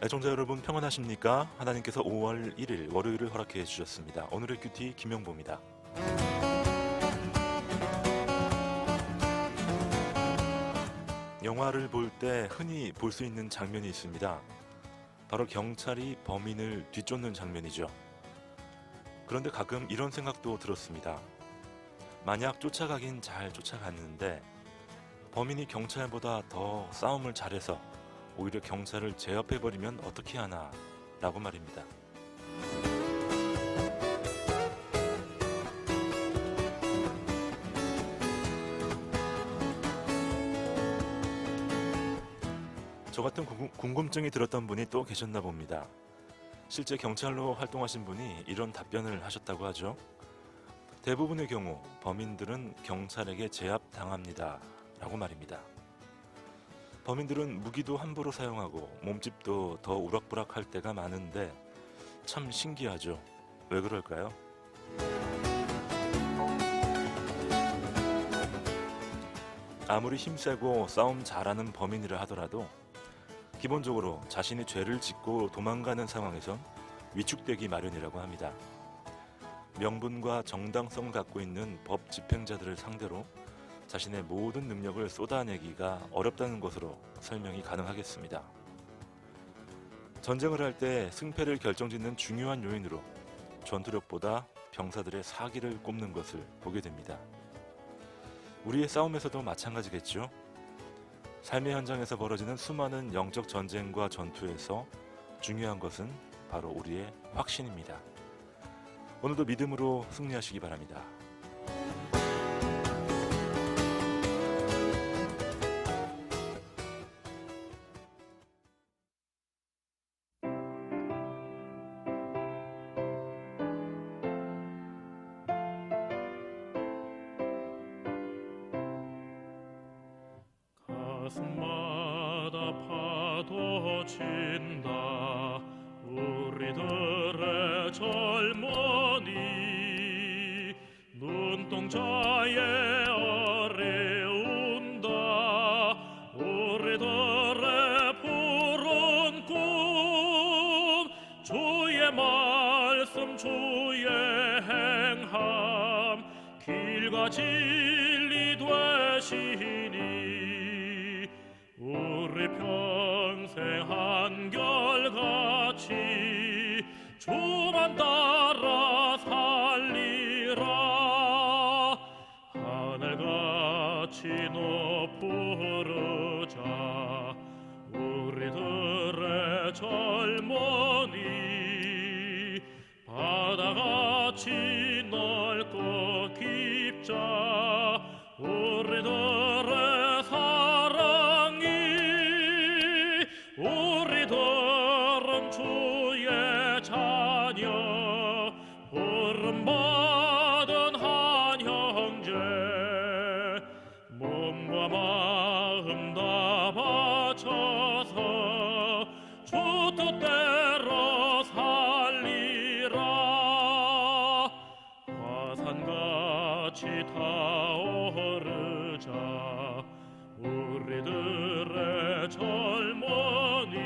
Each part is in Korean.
애청자 여러분 평안하십니까? 하나님께서 5월 1일 월요일을 허락해 주셨습니다. 오늘의 큐티 김영보입니다. 영화를 볼 때 흔히 볼 수 있는 장면이 있습니다. 바로 경찰이 범인을 뒤쫓는 장면이죠. 그런데 가끔 이런 생각도 들었습니다. 만약 쫓아가긴 잘 쫓아갔는데 범인이 경찰보다 더 싸움을 잘해서 오히려 경찰을 제압해버리면 어떻게 하나 라고 말입니다. 저 같은 궁금증이 들었던 분이 또 계셨나 봅니다. 실제 경찰로 활동하신 분이 이런 답변을 하셨다고 하죠. 대부분의 경우 범인들은 경찰에게 제압당합니다 라고 말입니다. 범인들은 무기도 함부로 사용하고 몸집도 더 우락부락할 때가 많은데 참 신기하죠. 왜 그럴까요? 아무리 힘세고 싸움 잘하는 범인이라 하더라도 기본적으로 자신이 죄를 짓고 도망가는 상황에선 위축되기 마련이라고 합니다. 명분과 정당성을 갖고 있는 법 집행자들을 상대로 자신의 모든 능력을 쏟아내기가 어렵다는 것으로 설명이 가능하겠습니다. 전쟁을 할 때 승패를 결정짓는 중요한 요인으로 전투력보다 병사들의 사기를 꼽는 것을 보게 됩니다. 우리의 싸움에서도 마찬가지겠죠. 삶의 현장에서 벌어지는 수많은 영적 전쟁과 전투에서 중요한 것은 바로 우리의 확신입니다. 오늘도 믿음으로 승리하시기 바랍니다. 가슴마다 파도 친다 우리들의 젊은이 눈동자에 어려운다 우리들의 푸른 꿈 주의 말씀 주의 행함 길과 진리 되시니 우리 평생 한결같이 주만 따라 살리라 하늘같이 높으르자 우리들의 젊은이 바다같이 넓고 깊자 우리들의 사랑이 우리들은 주의 자녀 부름받은 한 형제 몸과 마음 다 바쳐서 주 뜻대로 살리라 화산같이 타오르자 우리들의 젊은이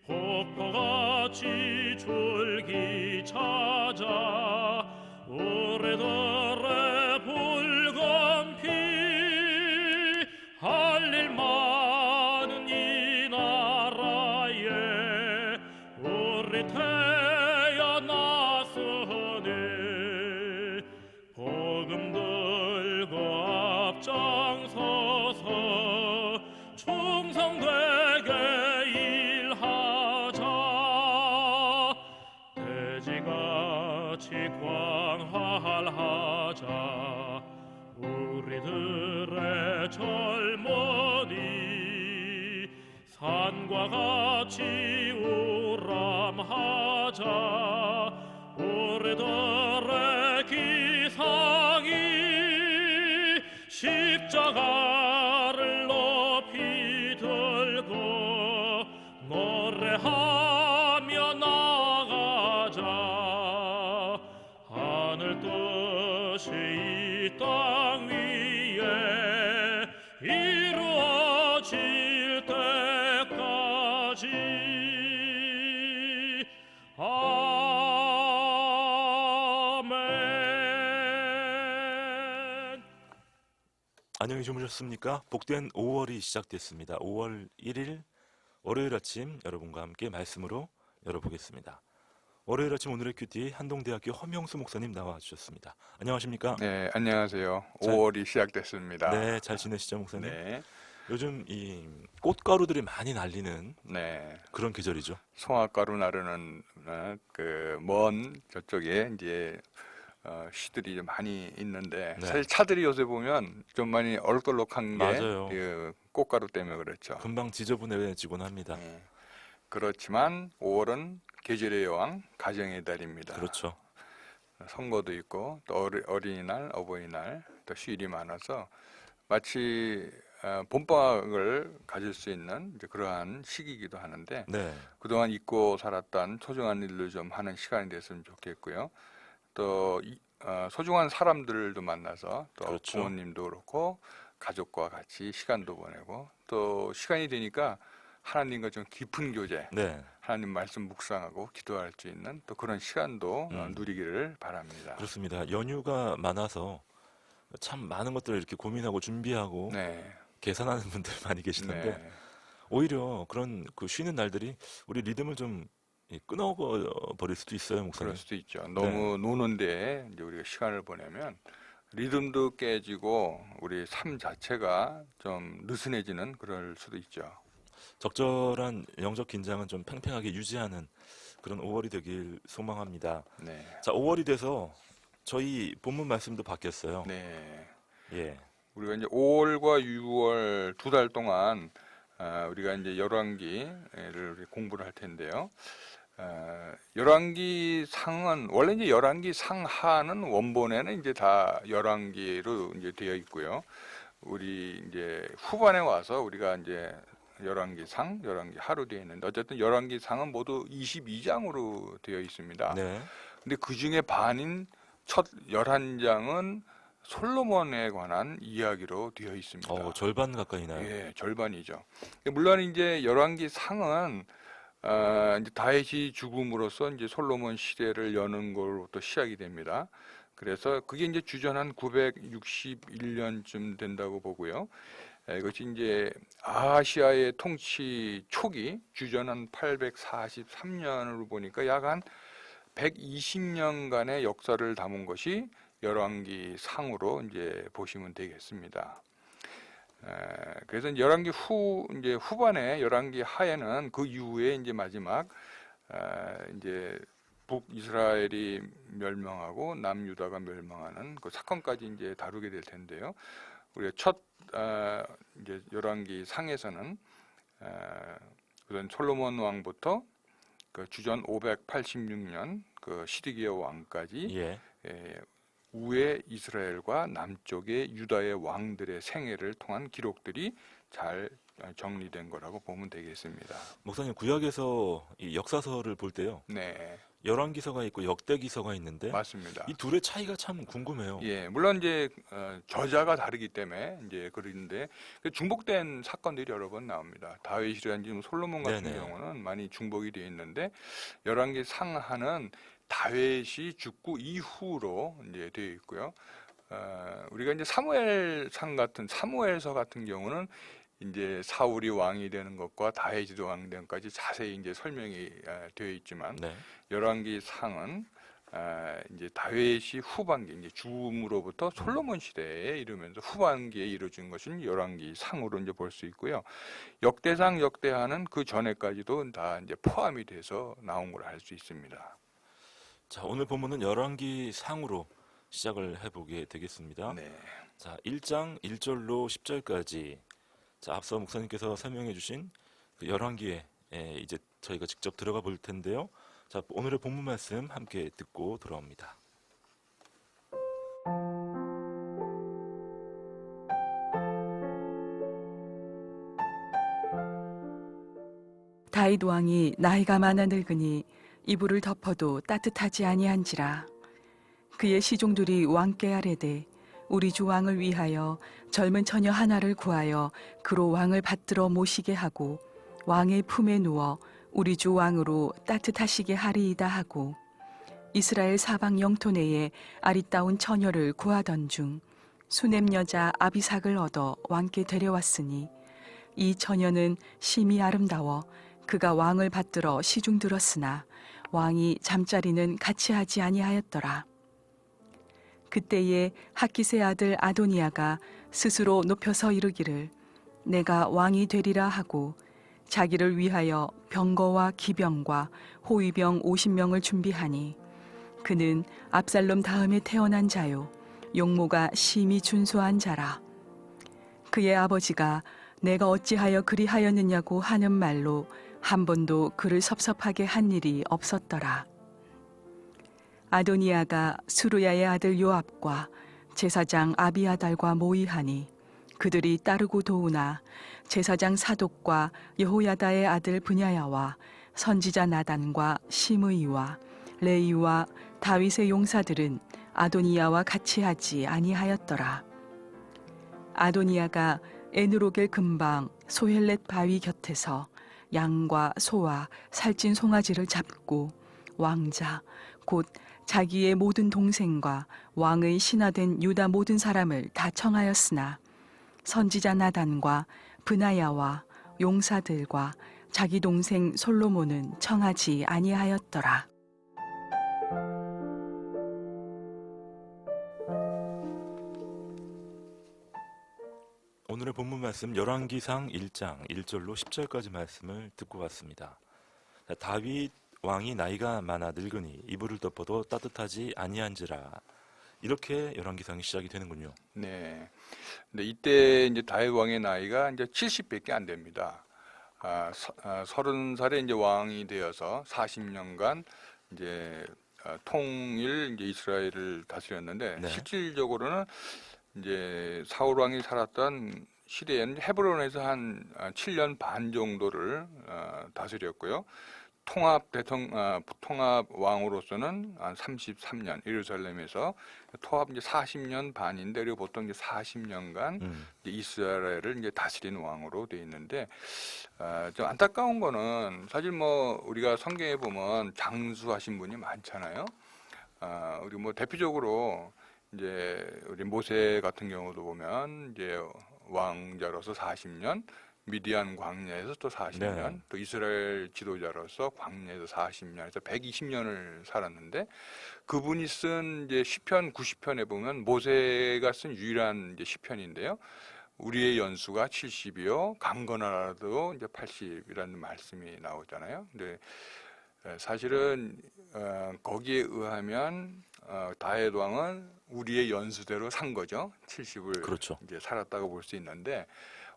폭포같이 줄기 찾아 우리들의 붉은 피 할 일 많은 이 나라에 우리 태어났으니 복음 들고 앞장서서 충성되게 일하자 돼지같이 광활하자 우리들의 젊은이 산과 같이 우람하자 우리들의 기상이 십자가를 높이 들고 노래하며 나가자 하늘 뜻이 이 땅 위에 이루어질 때 아버지 아멘. 안녕히 주무셨습니까? 복된 5월이 시작됐습니다. 5월 1일 월요일 아침 여러분과 함께 말씀으로 열어보겠습니다. 월요일 아침 오늘의 큐티 한동대학교 허명수 목사님 나와주셨습니다. 안녕하십니까? 네, 안녕하세요. 잘- 5월이 시작됐습니다. 네, 잘 지내시죠, 목사님? 네, 요즘 이 꽃가루들이 많이 날리는 네. 그런 계절이죠. 송화가루 나르는 그 먼 저쪽에 이제 시들이 좀 많이 있는데 네. 사실 차들이 요새 보면 좀 많이 얼룩덜룩한 게 맞아요. 그 꽃가루 때문에 그렇죠. 금방 지저분해지곤 합니다. 네. 그렇지만 5월은 계절의 여왕, 가정의 달입니다. 그렇죠. 선거도 있고 또 어린이날, 어버이날 또 휴일이 많아서 마치 봄방학을 가질 수 있는 이제 그러한 시기이기도 하는데 네, 그동안 잊고 살았던 소중한 일을 좀 하는 시간이 됐으면 좋겠고요. 또 소중한 사람들도 만나서 또 그렇죠. 부모님도 그렇고 가족과 같이 시간도 보내고 또 시간이 되니까 하나님과 좀 깊은 교제, 네, 하나님 말씀 묵상하고 기도할 수 있는 또 그런 시간도 누리기를 바랍니다. 그렇습니다. 연휴가 많아서 참 많은 것들을 이렇게 고민하고 준비하고 네, 계산하는 분들 많이 계시던데 네, 오히려 그런 그 쉬는 날들이 우리 리듬을 좀 끊어버릴 수도 있어요, 목사님. 그럴 수도 있죠. 너무 노는데 이제 우리가 시간을 보내면 리듬도 깨지고 우리 삶 자체가 좀 느슨해지는 그럴 수도 있죠. 적절한 영적 긴장은 좀 팽팽하게 유지하는 그런 5월이 되길 소망합니다. 네, 자, 5월이 돼서 저희 본문 말씀도 바뀌었어요. 네. 예, 우리가 이제 5월과 6월 2달 동안 우리가 이제 열왕기를 우리 공부를 할 텐데요. 열왕기 상은 원래 이제 열왕기 상하는 원본에는 이제 다 열왕기로 이제 되어 있고요. 우리 이제 후반에 와서 우리가 이제 열왕기 상, 열왕기 하로 되어 있는데 어쨌든 열왕기 상은 모두 22장으로 되어 있습니다. 네, 근데 그 중에 반인 첫 11장은 솔로몬에 관한 이야기로 되어 있습니다. 절반 가까이 나요. 예, 절반이죠. 물론 이제 열왕기 상은 이제 다윗이 죽음으로써 이제 솔로몬 시대를 여는 걸로부터 시작이 됩니다. 그래서 그게 이제 주전 한 961년쯤 된다고 보고요. 이것이 이제 아시아의 통치 초기 주전 한 843년으로 보니까 약 한 120년간의 역사를 담은 것이 열왕기 상으로 이제 보시면 되겠습니다. 그래서 이제 열왕기 이제 후반에 열왕기 하에는 그 이후에 이제 마지막 이제 북이스라엘이 멸망하고 남유다가 멸망하는 그 사건까지 이제 다루게 될 텐데요. 우리가 첫 이제 열왕기 상에서는 우선 솔로몬 왕부터 그 주전 586년 그 시드기야 왕까지 예, 우에 이스라엘과 남쪽의 유다의 왕들의 생애를 통한 기록들이 잘 정리된 거라고 보면 되겠습니다. 목사님 구약에서 이 역사서를 볼 때요. 네, 열왕기서가 있고 역대기서가 있는데 맞습니다. 이 둘의 차이가 참 궁금해요. 예, 물론 이제 저자가 다르기 때문에 이제 그런데 중복된 사건들이 여러 번 나옵니다. 다윗이라든지 솔로몬 같은 네네. 경우는 많이 중복이 되어 있는데 열왕기 상하는 다윗이 죽고 이후로 이제 되어 있고요. 우리가 이제 사무엘서 같은 경우는 이제 사울이 왕이 되는 것과 다윗이 왕이 되는 것까지 자세히 이제 설명이 되어 있지만 네, 열왕기 상은 이제 다윗이 후반기 이제 죽음으로부터 솔로몬 시대에 이르면서 후반기에 이루어진 것은 열왕기 상으로 이제 볼 수 있고요. 역대상, 역대하는 그 전에까지도 다 이제 포함이 돼서 나온 걸 알 수 있습니다. 자, 오늘 본문은 열왕기 상으로 시작을 해보게 되겠습니다. 네, 자, 1장 1절로 10절까지. 자, 앞서 목사님께서 설명해 주신 그 열왕기에 이제 저희가 직접 들어가 볼 텐데요. 자, 오늘의 본문 말씀 함께 듣고 돌아옵니다. 다윗 왕이 나이가 많아 늙으니 이불을 덮어도 따뜻하지 아니한지라. 그의 시종들이 왕께 아뢰되 우리 주 왕을 위하여 젊은 처녀 하나를 구하여 그로 왕을 받들어 모시게 하고 왕의 품에 누워 우리 주 왕으로 따뜻하시게 하리이다 하고 이스라엘 사방 영토 내에 아리따운 처녀를 구하던 중 수넴 여자 아비삭을 얻어 왕께 데려왔으니 이 처녀는 심히 아름다워 그가 왕을 받들어 시중 들었으나 왕이 잠자리는 같이 하지 아니하였더라. 그때에 학깃의 아들 아도니아가 스스로 높여서 이르기를 내가 왕이 되리라 하고 자기를 위하여 병거와 기병과 호위병 50명을 준비하니 그는 압살롬 다음에 태어난 자요 용모가 심히 준수한 자라. 그의 아버지가 내가 어찌하여 그리하였느냐고 하는 말로 한 번도 그를 섭섭하게 한 일이 없었더라. 아도니아가 수루야의 아들 요압과 제사장 아비아달과 모의하니 그들이 따르고 도우나 제사장 사독과 여호야다의 아들 브냐야와 선지자 나단과 시므이와 레이와 다윗의 용사들은 아도니아와 같이 하지 아니하였더라. 아도니아가 에누로겔 근방 소헬렛 바위 곁에서 양과 소와 살찐 송아지를 잡고 왕자 곧 자기의 모든 동생과 왕의 신하된 유다 모든 사람을 다 청하였으나 선지자 나단과 브나야와 용사들과 자기 동생 솔로몬은 청하지 아니하였더라. 오늘의 본문 말씀 열왕기상 1장 1절로 10절까지 말씀을 듣고 왔습니다. 자, 다윗 왕이 나이가 많아 늙으니 이불을 덮어도 따뜻하지 아니한지라. 이렇게 열왕기상이 시작이 되는군요. 네. 근데 이때 이제 다윗 왕의 나이가 이제 70밖에 안 됩니다. 30살에 이제 왕이 되어서 40년간 이제 통일 이제 이스라엘을 다스렸는데 네. 실질적으로는 이제 사울 왕이 살았던 시대에는 헤브론에서 한 7년 반 정도를 다스렸고요. 통합 왕으로서는 한 33년 예루살렘에서 통합 이제 40년 반인데 그리고 보통 이제 40년간 이제 이스라엘을 이제 다스린 왕으로 돼 있는데 좀 안타까운 거는 사실 뭐 우리가 성경에 보면 장수하신 분이 많잖아요. 우리 뭐 대표적으로 이제 우리 모세 같은 경우도 보면 이제 왕자로서 40년, 미디안 광야에서 또 40년, 네. 또 이스라엘 지도자로서 광야에서 40년, 해서 120년을 살았는데 그분이 쓴 이제 시편 90편에 보면 모세가 쓴 유일한 이제 시편인데요. 우리의 연수가 70이요, 강건하라도 이제 80이라는 말씀이 나오잖아요. 근데 사실은 거기에 의하면 다윗 왕은 우리의 연수대로 산 거죠. 70을 그렇죠. 이제 살았다고 볼 수 있는데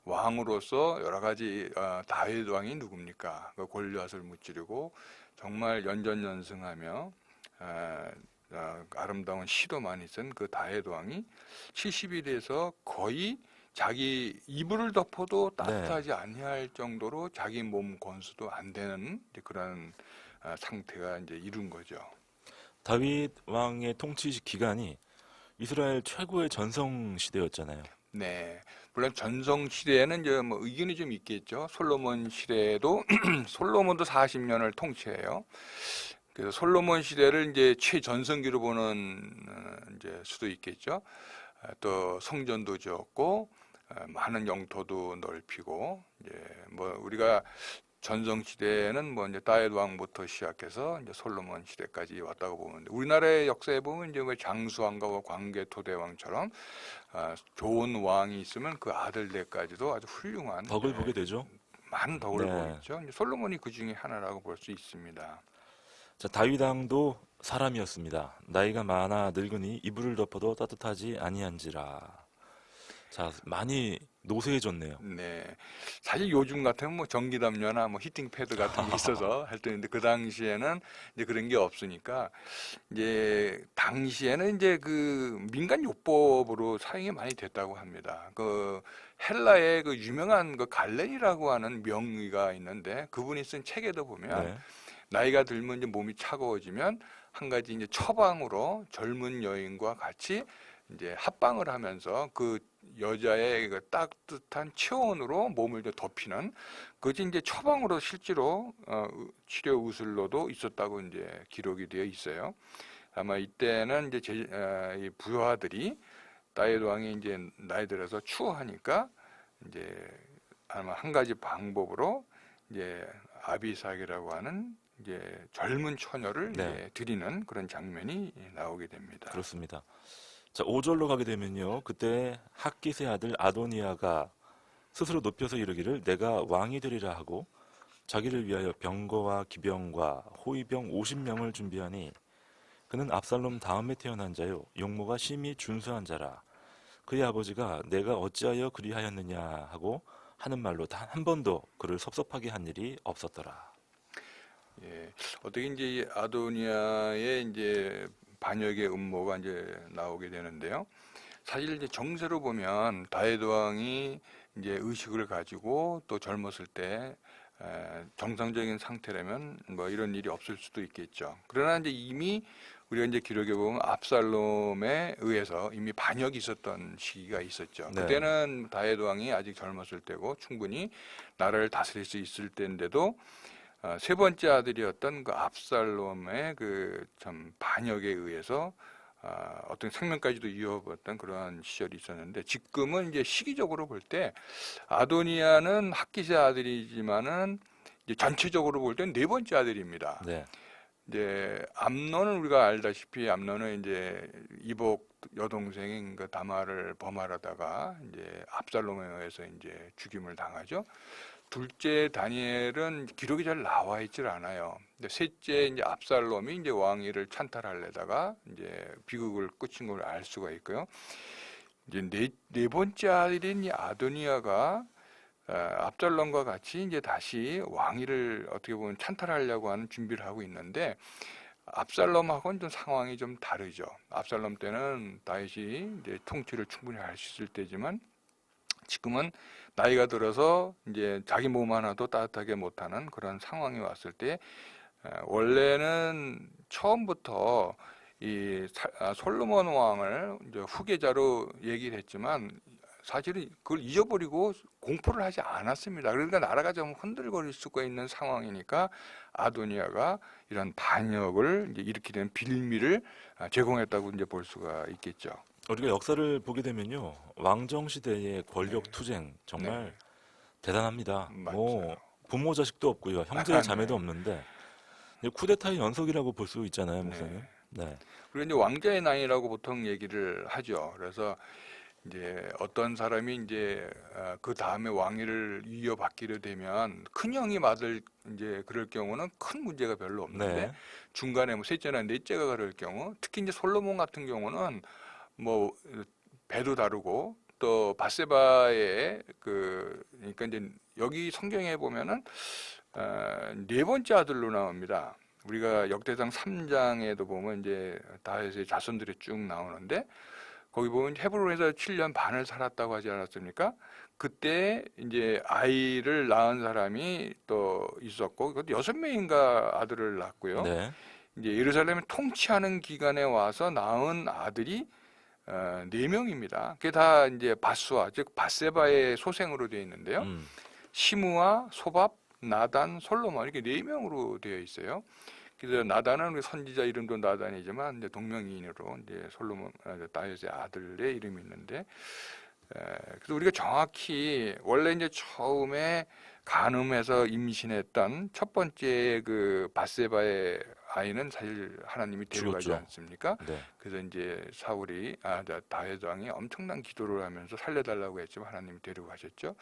왕으로서 여러 가지 다윗 왕이 누굽니까? 그 골리앗을 무찌르고 정말 연전연승하며 아름다운 시도 많이 쓴 그 다윗 왕이 70이 돼서 거의 자기 이불을 덮어도 따뜻하지 아니할 정도로 자기 몸 건수도 안 되는 그런 상태가 이제 이룬 거죠. 다윗 왕의 통치 기간이 이스라엘 최고의 전성 시대였잖아요. 네, 물론 전성 시대에는 이제 뭐 의견이 좀 있겠죠. 솔로몬 시대에도 솔로몬도 40년을 통치해요. 그래서 솔로몬 시대를 이제 최전성기로 보는 이제 수도 있겠죠. 또 성전도 지었고 많은 영토도 넓히고 이제 뭐 우리가 전성 시대에는 뭐 이제 다윗 왕부터 시작해서 이제 솔로몬 시대까지 왔다고 보는데 우리나라의 역사에 보면 이제 왜 장수왕과 광개토대왕처럼 좋은 왕이 있으면 그 아들들까지도 아주 훌륭한 덕을 보게 되죠. 많은 덕을 네. 보였죠. 이제 솔로몬이 그 중에 하나라고 볼 수 있습니다. 자, 다윗 왕도 사람이었습니다. 나이가 많아 늙으니 이불을 덮어도 따뜻하지 아니한지라. 자, 많이 노쇠해졌네요. 네, 사실 요즘 같으면 뭐 전기담요나 뭐 히팅 패드 같은 게 있어서 할 때인데 그 당시에는 이제 그런 게 없으니까 이제 당시에는 이제 그 민간 요법으로 사용이 많이 됐다고 합니다. 그 헬라의 그 유명한 그 갈렌이라고 하는 명의가 있는데 그분이 쓴 책에도 보면 네. 나이가 들면 이제 몸이 차가워지면 한 가지 이제 처방으로 젊은 여인과 같이 이제 합방을 하면서 그 여자의 그 따뜻한 체온으로 몸을 이제 덮이는 그것이 이제 처방으로 실제로 치료 의술로도 있었다고 이제 기록이 되어 있어요. 아마 이때는 이제 이 부하들이 다이에트 왕이 이제 나이 들어서 추워하니까 이제 아마 한 가지 방법으로 이제 아비삭이라고 하는 이제 젊은 처녀를 네. 이제 드리는 그런 장면이 나오게 됩니다. 그렇습니다. 자, 5절로 가게 되면요. 그때 학깃의 아들 아도니아가 스스로 높여서 이르기를 내가 왕이 되리라 하고 자기를 위하여 병거와 기병과 호위병 50명을 준비하니 그는 압살롬 다음에 태어난 자요 용모가 심히 준수한 자라. 그의 아버지가 내가 어찌하여 그리하였느냐 하고 하는 말로 단 한 번도 그를 섭섭하게 한 일이 없었더라. 예, 어떻게 이제 이 아도니아의 이제 반역의 음모가 이제 나오게 되는데요. 사실 이제 정세로 보면 다윗 왕이 이제 의식을 가지고 또 젊었을 때 정상적인 상태라면 뭐 이런 일이 없을 수도 있겠죠. 그러나 이제 이미 우리가 이제 기록에 보면 압살롬에 의해서 이미 반역이 있었던 시기가 있었죠. 네. 그때는 다윗 왕이 아직 젊었을 때고 충분히 나라를 다스릴 수 있을 때인데도 세 번째 아들이었던 그 압살롬의 그 참 반역에 의해서 어떤 생명까지도 이어봤던 그러한 시절이 있었는데 지금은 이제 시기적으로 볼 때 아도니아는 학깃의 아들이지만은 이제 전체적으로 볼 때는 네 번째 아들입니다. 네. 이제 암논은 우리가 알다시피 암논은 이제 이복 여동생인 그 다말을 범하려다가 이제 압살롬에 의해서 이제 죽임을 당하죠. 둘째 다니엘은 기록이 잘 나와 있질 않아요. 근데 셋째 이제 압살롬이 이제 왕위를 찬탈하려다가 이제 비극을 끝인 걸 알 수가 있고요. 이제 네 번째 아들인 이 아도니아가 압살롬과 같이 이제 다시 왕위를 어떻게 보면 찬탈하려고 하는 준비를 하고 있는데 압살롬하고는 좀 상황이 좀 다르죠. 압살롬 때는 다윗이 이제 통치를 충분히 할 수 있을 때지만 지금은 나이가 들어서 이제 자기 몸 하나도 따뜻하게 못하는 그런 상황이 왔을 때 원래는 처음부터 이 솔로몬 왕을 이제 후계자로 얘기를 했지만 사실은 그걸 잊어버리고 공포를 하지 않았습니다. 그러니까 나라가 좀 흔들거릴 수가 있는 상황이니까 아도니아가 이런 반역을 이제 일으키게 된 빌미를 제공했다고 이제 볼 수가 있겠죠. 우리가 역사를 보게 되면요. 왕정 시대의 권력 투쟁 정말 네. 대단합니다. 뭐 맞아요. 부모 자식도 없고요. 형제 자매도 없는데 쿠데타의 연속이라고 볼 수 있잖아요, 목사님. 네. 그리고 이제 왕자의 난이라고 보통 얘기를 하죠. 그래서 이제 어떤 사람이 이제 그 다음에 왕위를 이어받기로 되면 큰 형이 맡을 이제 그럴 경우는 큰 문제가 별로 없는데 네. 중간에 뭐 셋째나 넷째가 그럴 경우 특히 이제 솔로몬 같은 경우는 뭐 배도 다르고 또 바세바의 그러니까 이제 여기 성경에 보면은 네 번째 아들로 나옵니다. 우리가 역대상 3장에도 보면 이제 다윗의 자손들이 쭉 나오는데 거기 보면 헤브론에서 7년 반을 살았다고 하지 않았습니까? 그때 이제 아이를 낳은 사람이 또 있었고 그것도 6명인가 아들을 낳았고요. 네. 이제 예루살렘을 통치하는 기간에 와서 낳은 아들이 4명입니다. 그게 다 이제 바스와 즉 바세바의 소생으로 되어 있는데요. 시므아, 소밥, 나단, 솔로몬 이렇게 4명으로 되어 있어요. 그래서 나단은 우리 선지자 이름도 나단이지만 이제 동명이인으로 이제 솔로몬 다윗의 아들의 이름이 있는데 그래서 우리가 정확히 원래 이제 처음에 간음해서 임신했던 첫 번째 그 바세바의 아이는 사실 하나님이 데려가지 죽었죠. 않습니까? 네. 그래서 이제 사울이 다윗 왕이 엄청난 기도를 하면서 살려달라고 했지만 하나님이 데려가셨죠.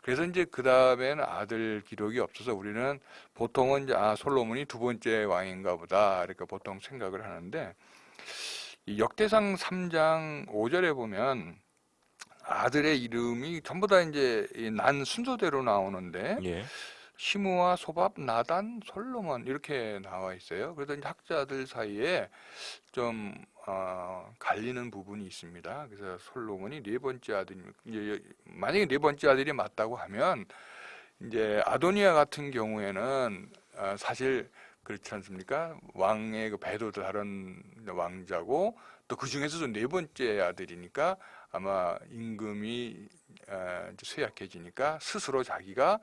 그래서 이제 그 다음에는 아들 기록이 없어서 우리는 보통은 이제 솔로몬이 두 번째 왕인가 보다 이렇게 보통 생각을 하는데 이 역대상 3장 5절에 보면 아들의 이름이 전부 다 이제 난 순서대로 나오는데 예. 시므아, 소밥, 나단, 솔로몬 이렇게 나와 있어요. 그래서 이제 학자들 사이에 좀 갈리는 부분이 있습니다. 그래서 솔로몬이 네 번째 아들, 이제 만약에 네 번째 아들이 맞다고 하면 이제 아도니아 같은 경우에는 사실 그렇지 않습니까? 왕의 그 배도 다른 왕자고 또 그 중에서도 네 번째 아들이니까 아마 임금이 이제 쇠약해지니까 스스로 자기가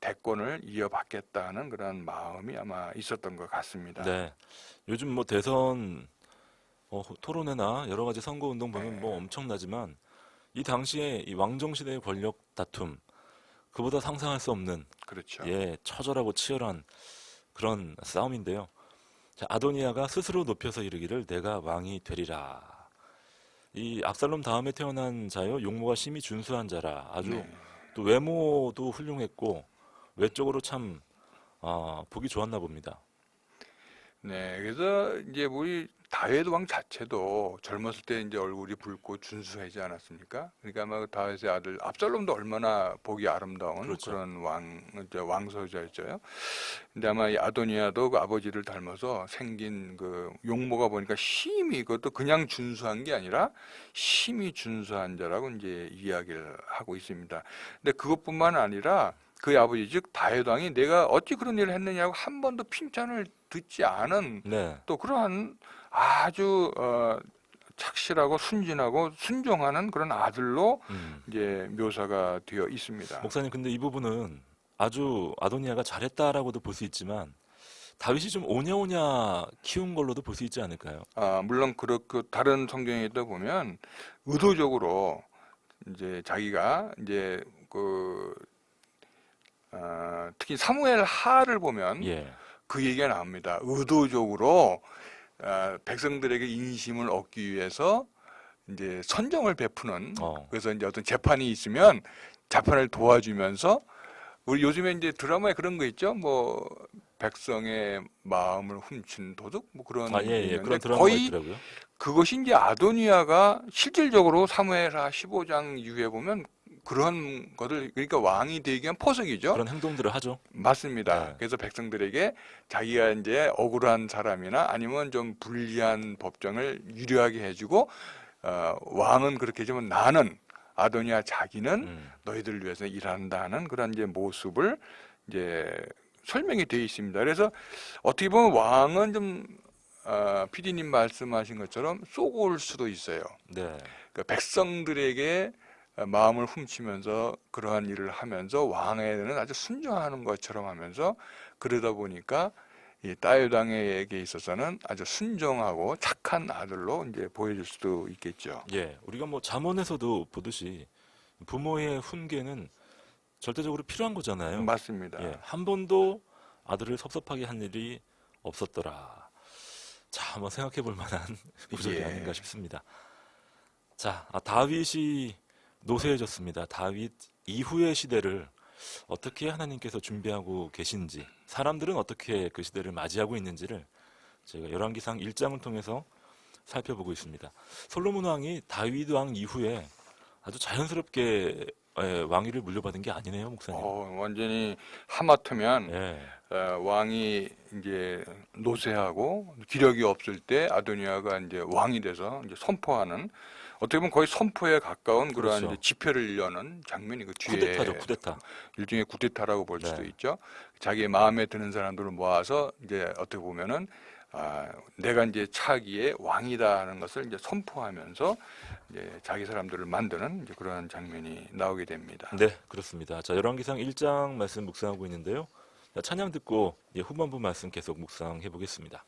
대권을 이어받겠다는 그런 마음이 아마 있었던 것 같습니다. 네. 요즘 뭐 대선 토론회나 여러 가지 선거 운동 보면 네. 뭐 엄청나지만 이 당시에 이 왕정 시대의 권력 다툼 그보다 상상할 수 없는 그렇죠. 예, 처절하고 치열한 그런 싸움인데요. 자, 아도니아가 스스로 높여서 이르기를 내가 왕이 되리라. 이 압살롬 다음에 태어난 자요 용모가 심히 준수한 자라. 아주 네. 또 외모도 훌륭했고 외적으로 참 보기 좋았나 봅니다. 네, 그래서 이제 우리 다윗 왕 자체도 젊었을 때 이제 얼굴이 붉고 준수하지 않았습니까? 그러니까 아마 다윗의 아들 압살롬도 얼마나 보기 아름다운 그렇죠. 그런 왕서자였죠. 근데 아마 이 아도니아도 그 아버지를 닮아서 생긴 그 용모가 보니까 심히 그것도 그냥 준수한 게 아니라 심히 준수한 자라고 이제 이야기를 하고 있습니다. 근데 그것뿐만 아니라 그의 아버지 즉 다윗 왕이 내가 어찌 그런 일을 했느냐고 한 번도 칭찬을 듣지 않은 네. 또 그러한 아주 착실하고 순진하고 순종하는 그런 아들로 이제 묘사가 되어 있습니다. 목사님 근데 이 부분은 아주 아도니아가 잘했다라고도 볼 수 있지만 다윗이 좀 오냐오냐 키운 걸로도 볼 수 있지 않을까요? 물론 그렇고 다른 성경에도 보면 의도적으로 이제 자기가 이제 특히 사무엘 하를 보면 예. 그 얘기가 나옵니다. 의도적으로 백성들에게 인심을 얻기 위해서 이제 선정을 베푸는 그래서 이제 어떤 재판이 있으면 재판을 도와주면서 우리 요즘에 이제 드라마에 그런 거 있죠. 뭐 백성의 마음을 훔친 도둑 뭐 그런 게 예, 있는데 그런 드라마가 거의 있더라고요. 그것이 이제 아도니아가 실질적으로 사무엘하 15장 이후에 보면 그런 것을 그러니까 왕이 되기 위한 포석이죠. 그런 행동들을 하죠. 맞습니다. 네. 그래서 백성들에게 자기가 이제 억울한 사람이나 아니면 좀 불리한 법정을 유리하게 해주고 왕은 그렇게 해주면 나는 아도니아 자기는 너희들을 위해서 일한다는 그런 이제 모습을 이제 설명이 되어 있습니다. 그래서 어떻게 보면 왕은 좀 PD님 말씀하신 것처럼 쏘고올 수도 있어요. 네. 그러니까 백성들에게 마음을 훔치면서 그러한 일을 하면서 왕에는 아주 순종하는 것처럼 하면서 그러다 보니까 이 다윗 왕에게 있어서는 아주 순종하고 착한 아들로 이제 보여줄 수도 있겠죠. 예. 우리가 뭐 잠언에서도 보듯이 부모의 훈계는 절대적으로 필요한 거잖아요. 맞습니다. 예. 한 번도 아들을 섭섭하게 한 일이 없었더라. 자, 한번 생각해 볼 만한 구절이 예. 아닌가 싶습니다. 자, 다윗이 노쇠해졌습니다. 다윗 이후의 시대를 어떻게 하나님께서 준비하고 계신지, 사람들은 어떻게 그 시대를 맞이하고 있는지를 저희가 열왕기상 1장을 통해서 살펴보고 있습니다. 솔로몬 왕이 다윗 왕 이후에 아주 자연스럽게 왕위를 물려받은 게 아니네요, 목사님. 완전히 하마터면 예. 왕이 이제 노쇠하고 기력이 없을 때 아도니아가 이제 왕이 돼서 이제 선포하는 어떻게 보면 거의 선포에 가까운 그러한 그렇죠. 이제 집회를 여는 장면이 그 뒤에 쿠데타죠, 쿠데타. 일종의 쿠데타라고 볼 수도 네. 있죠. 자기의 마음에 드는 사람들을 모아서 이제 어떻게 보면은 내가 이제 차기의 왕이다 하는 것을 이제 선포하면서 이제 자기 사람들을 만드는 이제 그러한 장면이 나오게 됩니다. 네, 그렇습니다. 자, 열왕기상 1장 말씀 묵상하고 있는데요. 자, 찬양 듣고 후반부 말씀 계속 묵상해 보겠습니다.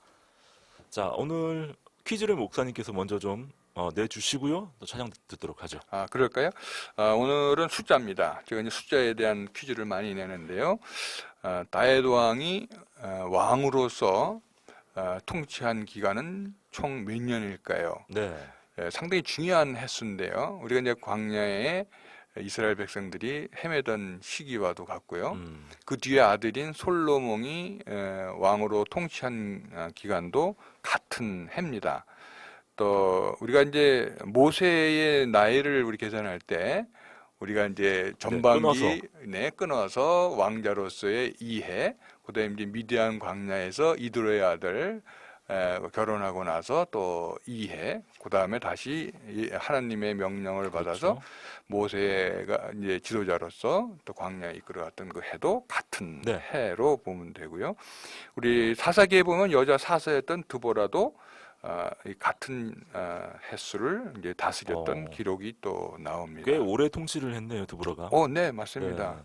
자, 오늘 퀴즈를 목사님께서 먼저 좀 내주시고요. 또 찬양 듣도록 하죠. 그럴까요? 오늘은 숫자입니다. 제가 이제 숫자에 대한 퀴즈를 많이 내는데요. 다윗 왕이 왕으로서 통치한 기간은 총 몇 년일까요? 네. 상당히 중요한 횟수인데요. 우리가 이제 광야에 이스라엘 백성들이 헤매던 시기와도 같고요. 그 뒤에 아들인 솔로몬이 왕으로 통치한 기간도 같은 해입니다. 또 우리가 이제 모세의 나이를 우리 계산할 때 우리가 이제 전반기 끊어서 왕자로서의 2해, 그다음에 이제 미디안 광야에서 이드로의 아들 결혼하고 나서 또 2해, 그다음에 다시 하나님의 명령을 받아서 그렇죠. 모세가 이제 지도자로서 또 광야에 이끌어갔던 그 해도 같은 네. 해로 보면 되고요. 우리 사사기에 보면 여자 사사였던 드보라도 이 같은 횟수를 이제 다스렸던 어. 기록이 또 나옵니다. 꽤 오래 통치를 했네요, 드보라가. 네, 맞습니다.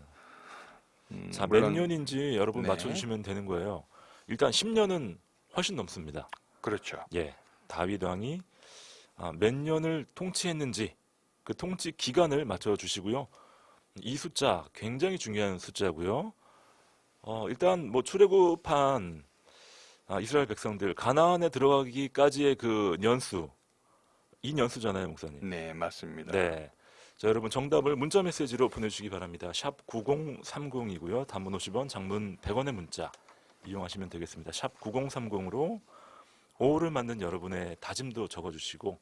자, 몇 물론 년인지 여러분 네. 맞춰주시면 되는 거예요. 일단 10년은 훨씬 넘습니다. 그렇죠. 예, 다윗 왕이 몇 년을 통치했는지 그 통치 기간을 맞춰주시고요. 이 숫자 굉장히 중요한 숫자고요. 일단 뭐 출애굽한 이스라엘 백성들 가나안에 들어가기까지의 그 년수, 이 년수잖아요, 목사님. 네, 맞습니다. 네. 자, 여러분 정답을 문자 메시지로 보내주시기 바랍니다. 샵 9030이고요. 단문 50원, 장문 100원의 문자 이용하시면 되겠습니다. 샵 9030으로 5를 맞는 여러분의 다짐도 적어주시고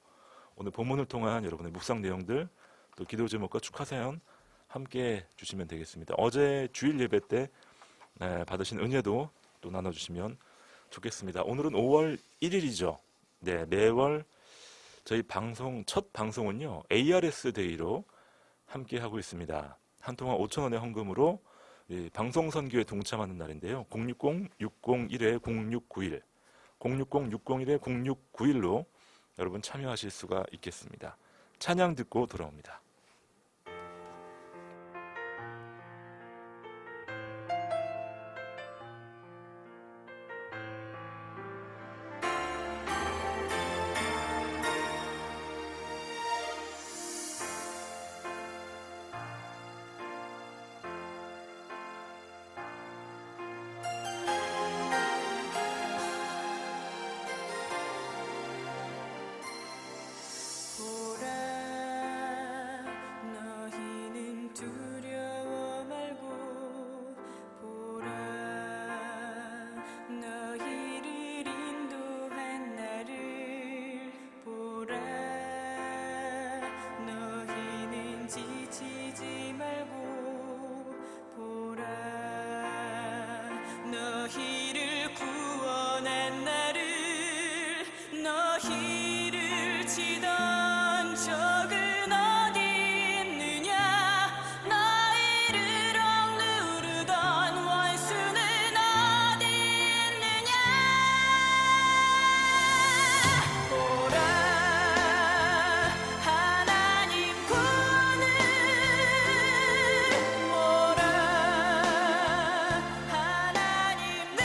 오늘 본문을 통한 여러분의 묵상 내용들 또 기도 제목과 축하 사연 함께 주시면 되겠습니다. 어제 주일 예배 때 받으신 은혜도 또 나눠주시면 좋겠습니다. 오늘은 5월 1일이죠. 네, 매월 저희 방송 첫 방송은요 ARS 데이로 함께 하고 있습니다. 한동안 5,000원의 헌금으로 방송 선교에 동참하는 날인데요. 060-601-0691 060-601-0691로 여러분 참여하실 수가 있겠습니다. 찬양 듣고 돌아옵니다. 너희는 두려워 말고 보라 너희를 인도한 나를 보라 너희는 지치지 말고 보라 너희를 구원한 나를 너희를 치던 적은 어디 있느냐 너희를 억누르던 원수는 어디 있느냐 보라 하나님 구원을 보라 하나님 늘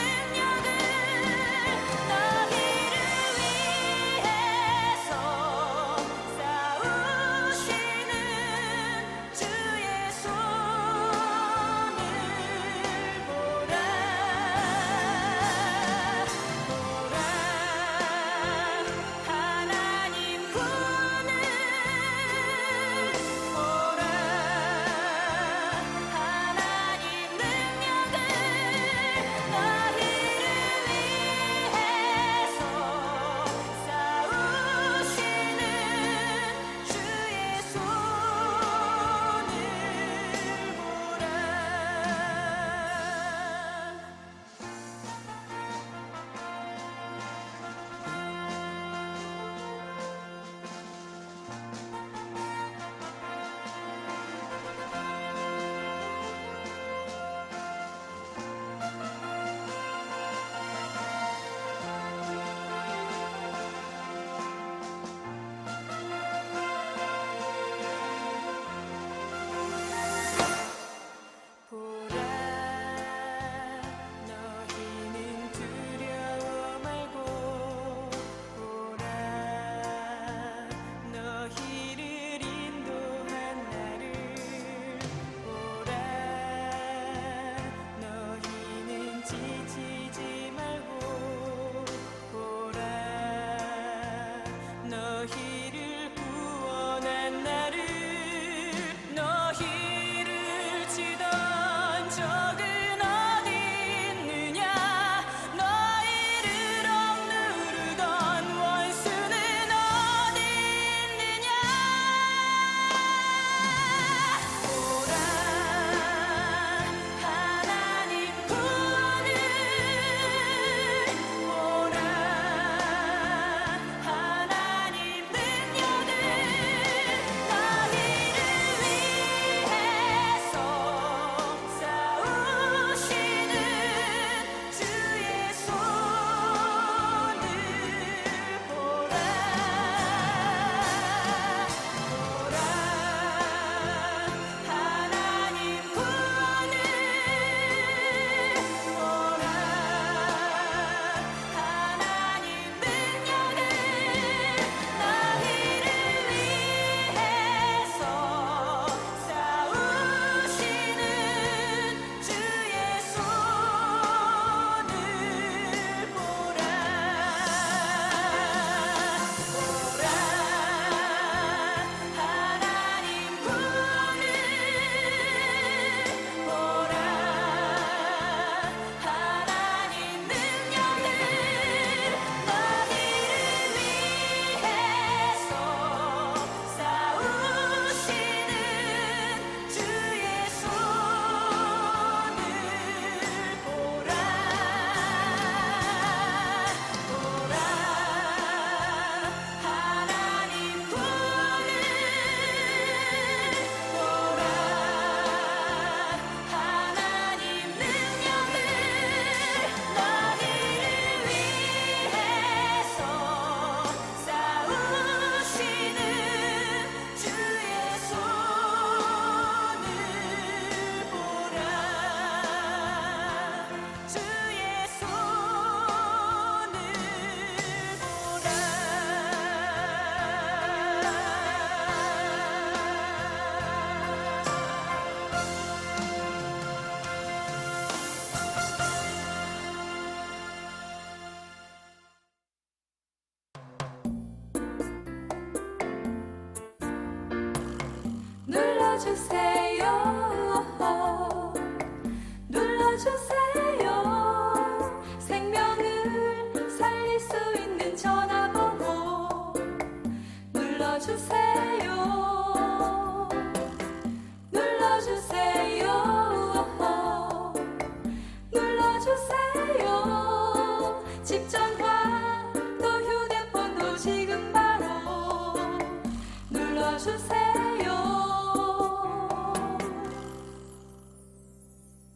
눌러주세요 눌러주세요 생명을 살릴 수 있는 전화번호 눌러주세요 눌러주세요 눌러주세요 집전화 또 휴대폰도 지금 바로 눌러주세요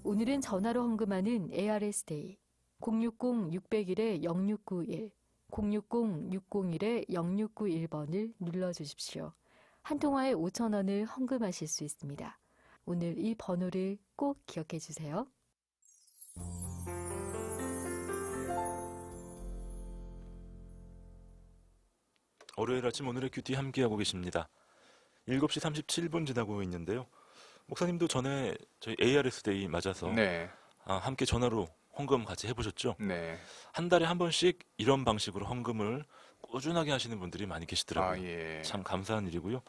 오늘은 전화로 헌금하는 ARS데이 060-601-0691 060-601-0691번을 눌러주십시오. 한 통화에 5,000원을 헌금하실 수 있습니다. 오늘 이 번호를 꼭 기억해 주세요. 월요일 아침 오늘의 큐티 함께하고 계십니다. 7시 37분 지나고 있는데요. 목사님도 전에 저희 ARS데이 맞아서 네, 함께 전화로 헌금 같이 해보셨죠? 네. 한 달에 한 번씩 이런 방식으로 헌금을 꾸준하게 하시는 분들이 많이 계시더라고요. 예. 참 감사한 일이고요.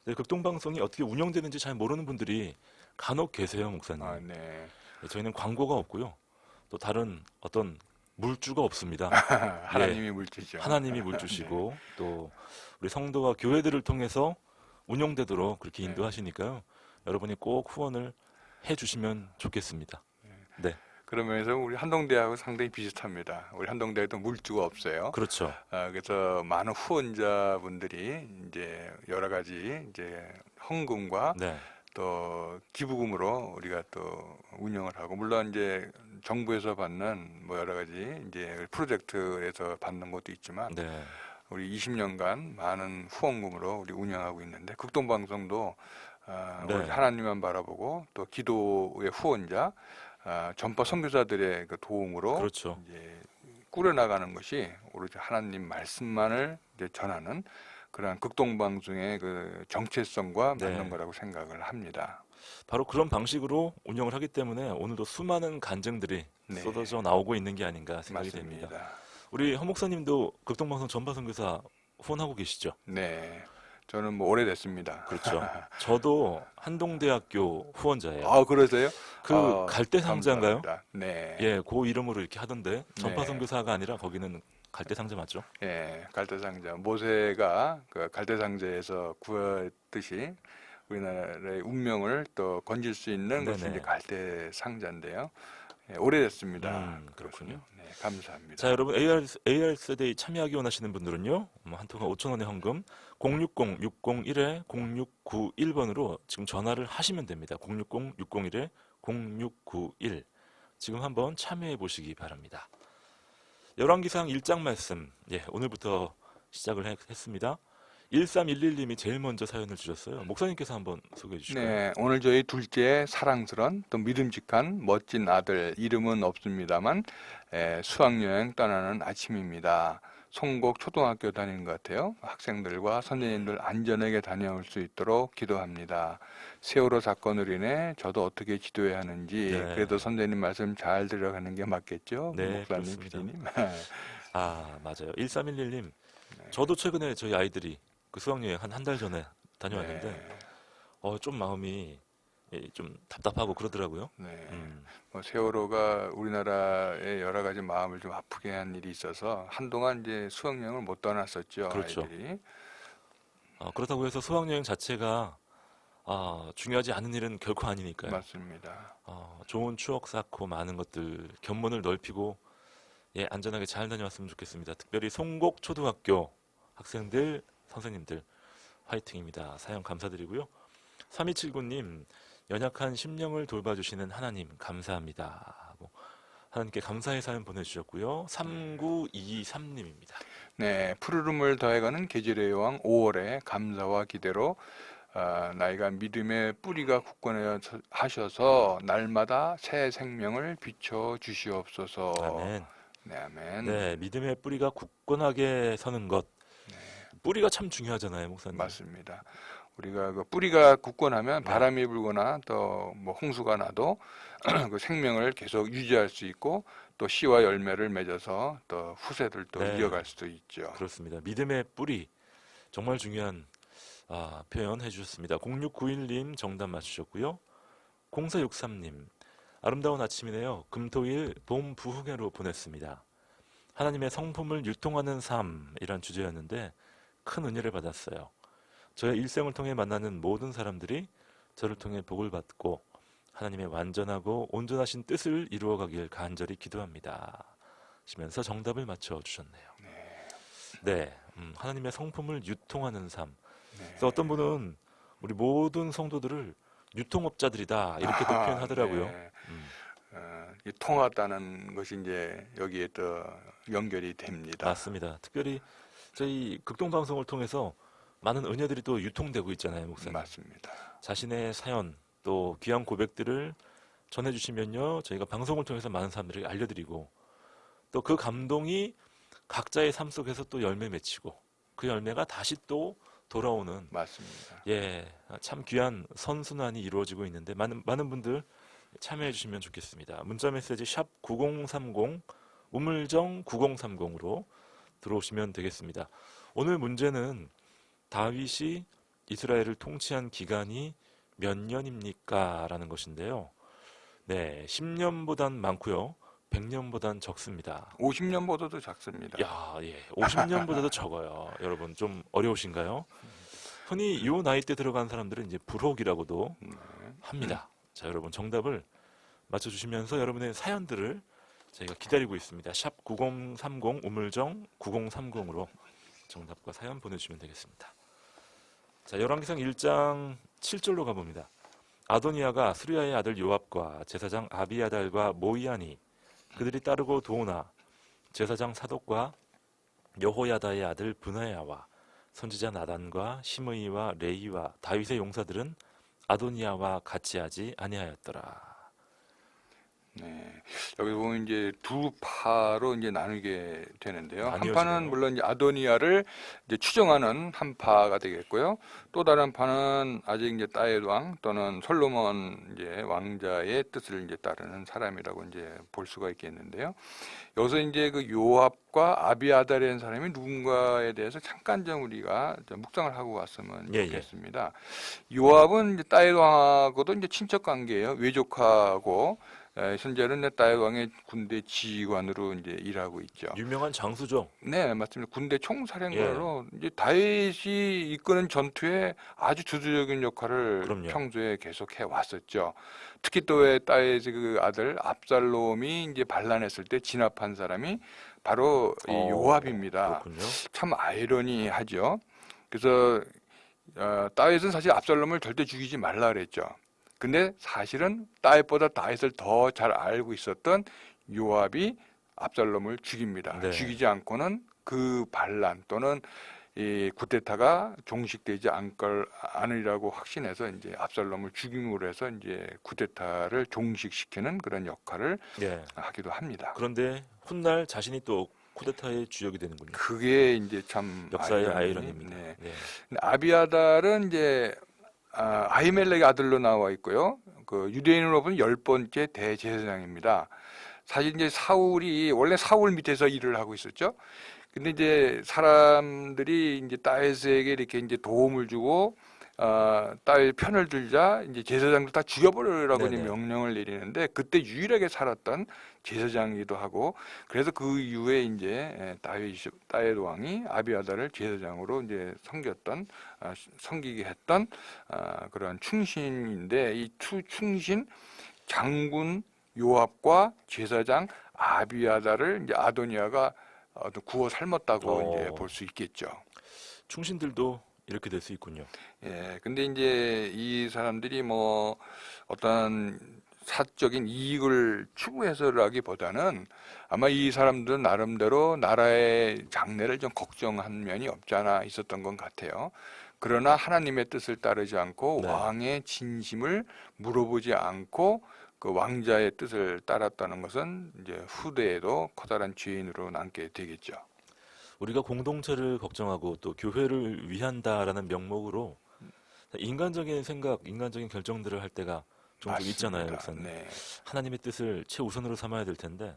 네, 극동방송이 어떻게 운영되는지 잘 모르는 분들이 간혹 계세요, 목사님. 네. 네, 저희는 광고가 없고요. 또 다른 어떤 물주가 없습니다. 하나님이 물주죠. 하나님이 물주시고 또 우리 성도와 교회들을 통해서 운영되도록 그렇게 인도하시니까요. 여러분이 꼭 후원을 해주시면 좋겠습니다. 네, 그러면서 우리 한동대하고 상당히 비슷합니다. 우리 한동대도 물주가 없어요. 그렇죠. 그래서 많은 후원자분들이 이제 여러 가지 이제 헌금과 네, 또 기부금으로 우리가 또 운영을 하고, 물론 이제 정부에서 받는 뭐 여러 가지 이제 프로젝트에서 받는 것도 있지만 네, 우리 20년간 많은 후원금으로 우리 운영하고 있는데, 극동방송도 네. 우리 하나님만 바라보고 또 기도의 후원자, 전파 선교사들의 그 도움으로 그렇죠. 이제 꾸려나가는 것이 오로지 하나님 말씀만을 이제 전하는 그러한 극동방송의 그 정체성과 네. 맞는 거라고 생각을 합니다. 바로 그런 방식으로 운영을 하기 때문에 오늘도 수많은 간증들이 네. 쏟아져 나오고 있는 게 아닌가 생각이 됩니다. 맞습니다. 우리 헌 목사님도 극동방송 전파 선교사 후원하고 계시죠? 네, 저는 뭐 오래됐습니다. 그렇죠. 저도 한동대학교 후원자예요. 그러세요? 그 갈대상자인가요? 감사합니다. 네. 예, 그 이름으로 이렇게 하던데 전파 네. 선교사가 아니라 거기는 갈대상자 맞죠? 예, 갈대상자. 모세가 그 갈대상자에서 구했듯이 우리나라의 운명을 또 건질 수 있는 것이 네네. 이제 갈대상자인데요. 예, 오래됐습니다. 그렇군요. 네, 감사합니다. 자, 여러분 AR 세대에 참여하기 원하시는 분들은요. 한 통화 5,000원의 헌금 060-601-0691번으로 지금 전화를 하시면 됩니다. 060-601-0691 지금 한번 참여해 보시기 바랍니다. 열왕기상 1장 말씀, 오늘부터 시작을 했습니다. 1311님이 제일 먼저 사연을 주셨어요. 목사님께서 한번 소개해 주실까요? 네, 오늘 저희 둘째 사랑스런 또 믿음직한 멋진 아들, 이름은 없습니다만 수학여행 떠나는 아침입니다. 송곡 초등학교 다니는 것 같아요. 학생들과 선생님들 안전하게 다녀올 수 있도록 기도합니다. 세월호 사건으로 인해 저도 어떻게 기도해야 하는지, 네. 그래도 선생님 말씀 잘 들어가는 게 맞겠죠? 네, 목사님, 그렇습니다. PD님. 아, 맞아요. 1311님. 저도 최근에 저희 아이들이 그 수학여행 한 달 전에 다녀왔는데 네. 좀 마음이 좀 답답하고 그러더라고요. 네. 음, 뭐 세월호가 우리나라의 여러 가지 마음을 좀 아프게 한 일이 있어서 한동안 이제 수학여행을 못 떠났었죠. 그렇죠. 아이들이. 그렇다고 해서 수학여행 자체가 중요하지 않은 일은 결코 아니니까요. 맞습니다. 좋은 추억 쌓고 많은 것들 견문을 넓히고 안전하게 잘 다녀왔으면 좋겠습니다. 특별히 송곡 초등학교 학생들, 선생님들 화이팅입니다. 사연 감사드리고요. 3279님, 연약한 심령을 돌봐주시는 하나님 감사합니다 하고 하나님께 감사의 사연 보내주셨고요. 3923님입니다. 네, 푸르름을 더해가는 계절의 여왕 5월에 감사와 기대로 나이가 믿음의 뿌리가 굳건하셔서 날마다 새 생명을 비춰 주시옵소서. 아멘. 네, 아멘. 네, 믿음의 뿌리가 굳건하게 서는 것. 뿌리가 참 중요하잖아요, 목사님. 맞습니다. 우리가 그 뿌리가 굳건하면 네. 바람이 불거나 또 뭐 홍수가 나도 그 생명을 계속 유지할 수 있고, 또 씨와 열매를 맺어서 또 후세들도 네. 이어갈 수도 있죠. 그렇습니다. 믿음의 뿌리 정말 중요한 표현해 주셨습니다. 0691님 정답 맞추셨고요. 0463님 아름다운 아침이네요. 금토일 봄 부흥회로 보냈습니다. 하나님의 성품을 유통하는 삶이란 주제였는데 큰 은혜를 받았어요. 저의 일생을 통해 만나는 모든 사람들이 저를 통해 복을 받고 하나님의 완전하고 온전하신 뜻을 이루어가길 간절히 기도합니다. 하시면서 정답을 맞춰주셨네요. 네, 하나님의 성품을 유통하는 삶. 그래서 어떤 분은 우리 모든 성도들을 유통업자들이다 이렇게 또 표현하더라고요. 네. 이 통하다는 것이 이제 여기에 또 연결이 됩니다. 맞습니다. 특별히 저희 극동방송을 통해서 많은 은혜들이 또 유통되고 있잖아요, 목사님. 맞습니다. 자신의 사연 또 귀한 고백들을 전해주시면요, 저희가 방송을 통해서 많은 사람들에게 알려드리고 또 그 감동이 각자의 삶 속에서 또 열매 맺히고 그 열매가 다시 또 돌아오는 맞습니다. 참 귀한 선순환이 이루어지고 있는데 많은 분들 참여해 주시면 좋겠습니다. 문자 메시지 샵 9030 우물정 9030으로 들어오시면 되겠습니다. 오늘 문제는 다윗이 이스라엘을 통치한 기간이 몇 년입니까? 라는 것인데요. 네, 10년보단 많고요. 100년보단 적습니다. 50년보다도 작습니다. 50년보다도 적어요. 여러분 좀 어려우신가요? 흔히 이 나이 때 들어간 사람들은 이제 불혹이라고도 합니다. 자, 여러분 정답을 맞춰주시면서 여러분의 사연들을 저희가 기다리고 있습니다. 샵 9030 우물정 9030으로 정답과 사연 보내주시면 되겠습니다. 자, 열왕기상 1장 7절로 가봅니다. 아도니아가 스루야의 아들 요압과 제사장 아비아달과 모이아니 그들이 따르고 도오나 제사장 사독과 여호야다의 아들 브나야와 선지자 나단과 시므이와 레이와 다윗의 용사들은 아도니아와 같이 하지 아니하였더라. 네. 여기 보면 이제 두 파로 이제 나누게 되는데요. 한 나뉘어지네요. 파는 물론 이제 아도니아를 이제 추정하는 한 파가 되겠고요. 또 다른 파는 아직 이제 다윗 왕 또는 솔로몬 이제 왕자의 뜻을 이제 따르는 사람이라고 이제 볼 수가 있겠는데요. 여기서 이제 그 요압과 아비아달이라는 사람이 누군가에 대해서 잠깐 좀 우리가 좀 묵상을 하고 왔으면 좋겠습니다. 요압은 이제 다윗 왕하고도 이제 친척 관계예요. 외족하고 현재는 다윗 왕의 군대 지휘관으로 이제 일하고 있죠. 유명한 장수죠. 네, 맞습니다. 군대 총사령관으로 이제 다윗이 이끄는 전투에 아주 주도적인 역할을 그럼요. 평소에 계속 해 왔었죠. 특히 또 왜 다윗의 그 아들 압살롬이 이제 반란했을 때 진압한 사람이 바로 이 요압입니다. 그렇군요. 참 아이러니하죠. 그래서 다윗은 사실 압살롬을 절대 죽이지 말라 그랬죠. 근데 사실은 다윗보다 다윗을 더 잘 알고 있었던 요압이 압살롬을 죽입니다. 네. 죽이지 않고는 그 반란 또는 이 쿠데타가 종식되지 않으리라고 확신해서 이제 압살롬을 죽임으로 해서 이제 쿠데타를 종식시키는 그런 역할을 하기도 합니다. 그런데 훗날 자신이 또 쿠데타의 주역이 되는군요. 그게 이제 참 역사의 아이러니입니다. 네. 아비아달은 이제 아히멜렉의 아들로 나와 있고요. 그 유대인으로 보면 10번째 대제사장입니다. 사실 이제 사울이 원래 사울 밑에서 일을 하고 있었죠. 근데 이제 사람들이 이제 다윗에게 이렇게 이제 도움을 주고 다윗 편을 들자 이제 제사장도 다 죽여버리라고 이제 명령을 내리는데 그때 유일하게 살았던 제사장이기도 하고 그래서 그 이후에 이제 다윗 왕이 아비아달을 제사장으로 이제 섬기게 했던 그런 충신인데 이 충신 장군 요압과 제사장 아비아달을 이제 아도니아가 구워 삶았다고 이제 볼 수 있겠죠. 충신들도 이렇게 될 수 있군요. 예, 근데 이제 이 사람들이 뭐 어떤 사적인 이익을 추구해서라기보다는 아마 이 사람들은 나름대로 나라의 장래를 좀 걱정한 면이 없지 않아 있었던 것 같아요. 그러나 하나님의 뜻을 따르지 않고 왕의 진심을 물어보지 않고 그 왕자의 뜻을 따랐다는 것은 이제 후대에도 커다란 죄인으로 남게 되겠죠. 우리가 공동체를 걱정하고 또 교회를 위한다라는 명목으로 인간적인 생각, 인간적인 결정들을 할 때가 종종 있잖아요, 목사님. 네. 하나님의 뜻을 최우선으로 삼아야 될 텐데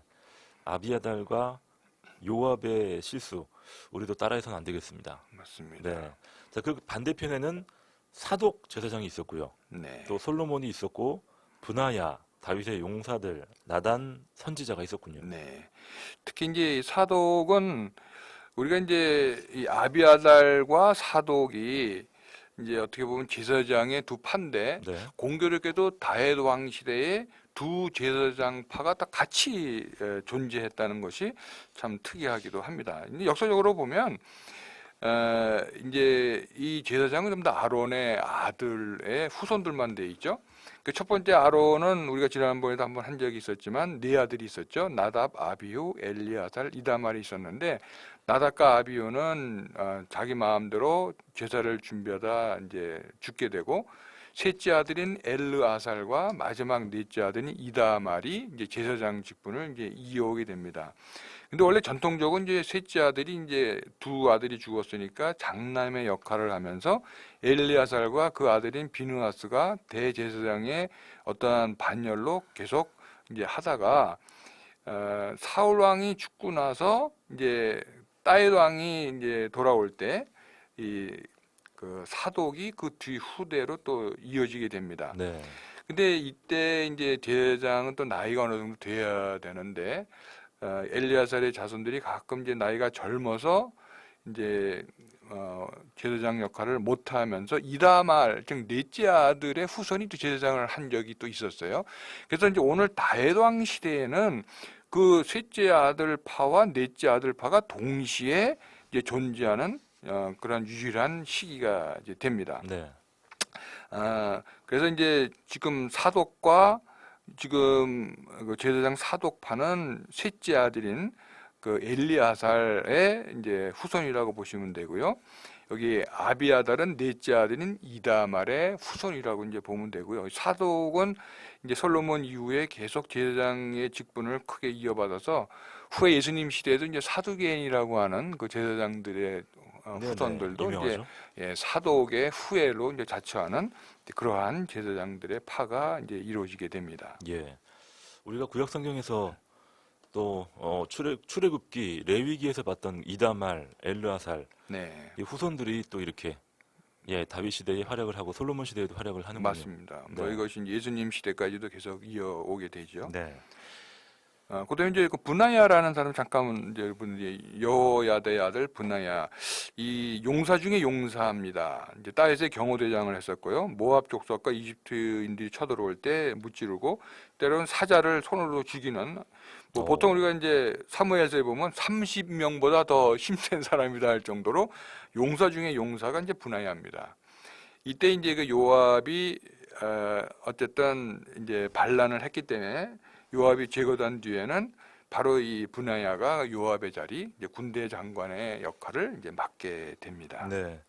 아비아달과 요압의 실수 우리도 따라해서는 안 되겠습니다. 맞습니다. 네. 자, 그 반대편에는 사독 제사장이 있었고요. 네. 또 솔로몬이 있었고 브나야, 다윗의 용사들, 나단 선지자가 있었군요. 네. 특히 이제 이 사독은 우리가 이제 이 아비아달과 사독이 이제 어떻게 보면 제사장의 두 파인데 네. 공교롭게도 다윗 왕 시대에 두 제사장파가 다 같이 존재했다는 것이 참 특이하기도 합니다. 근데 역사적으로 보면 이제 이 제사장은 좀 더 아론의 아들의 후손들만 돼 있죠. 그 첫 번째 아론은 우리가 지난번에도 한번 한 적이 있었지만 네 아들이 있었죠. 나답, 아비후, 엘리아살, 이다말이 있었는데 나답과 아비후는 자기 마음대로 제사를 준비하다 이제 죽게 되고 셋째 아들인 엘르아살과 마지막 넷째 아들인 이다말이 이제 제사장 직분을 이제 이어오게 됩니다. 근데 원래 전통적으로 이제 셋째 아들이 이제 두 아들이 죽었으니까 장남의 역할을 하면서 엘리아살과 그 아들인 비느하스가 대제사장의 어떠한 반열로 계속 이제 하다가 사울 왕이 죽고 나서 이제 다윗 왕이 이제 돌아올 때 이 그 사독이 그 뒤 후대로 또 이어지게 됩니다. 네. 근데 이때 이제 제사장은 또 나이가 어느 정도 돼야 되는데 엘리아살의 자손들이 가끔 이제 나이가 젊어서 이제 제사장 역할을 못하면서 이다말 즉 넷째 아들의 후손이 또 제사장을 한 적이 또 있었어요. 그래서 이제 오늘 다윗 왕 시대에는 그 셋째 아들 파와 넷째 아들 파가 동시에 이제 존재하는 그런 유일한 시기가 이제 됩니다. 네. 그래서 이제 지금 사독과 지금 그 제사장 사독파는 셋째 아들인 그 엘리아살의 이제 후손이라고 보시면 되고요. 여기 아비아달은 넷째 아들인 이다말의 후손이라고 이제 보면 되고요. 사독은 이제 솔로몬 이후에 계속 제사장의 직분을 크게 이어받아서 후에 예수님 시대에도 이제 사두개인이라고 하는 그 제사장들의 후손들도 네네, 이제 유명하죠. 사독의 후예로 이제 자처하는 그러한 제사장들의 파가 이제 이루어지게 됩니다. 예. 우리가 구약 성경에서 또 출애굽기, 레위기에서 봤던 이다말, 엘르아살 네, 이 후손들이 또 이렇게 다윗 시대에 활약을 하고 솔로몬 시대에도 활약을 하는군요. 맞습니다. 뭐 네. 이것이 예수님 시대까지도 계속 이어오게 되죠. 네. 그다음에 이제 그 분하야라는 사람 잠깐 이제 여러분들이 여호야다의 아들 분하야 이 용사 중에 용사입니다. 이제 다윗의 경호대장을 했었고요. 모압 족속과 이집트인들이 쳐들어올 때 무찌르고 때로는 사자를 손으로 죽이는 뭐 보통 우리가 이제 사무엘서에 보면 30명보다 더 힘센 사람이다 할 정도로 용사 중에 용사가 이제 분하야입니다. 이때 이제 그 요압이 어쨌든 이제 반란을 했기 때문에 요압이 제거된 뒤에는 바로 이 분하야가 요압의 자리, 이제 군대 장관의 역할을 이제 맡게 됩니다. 네.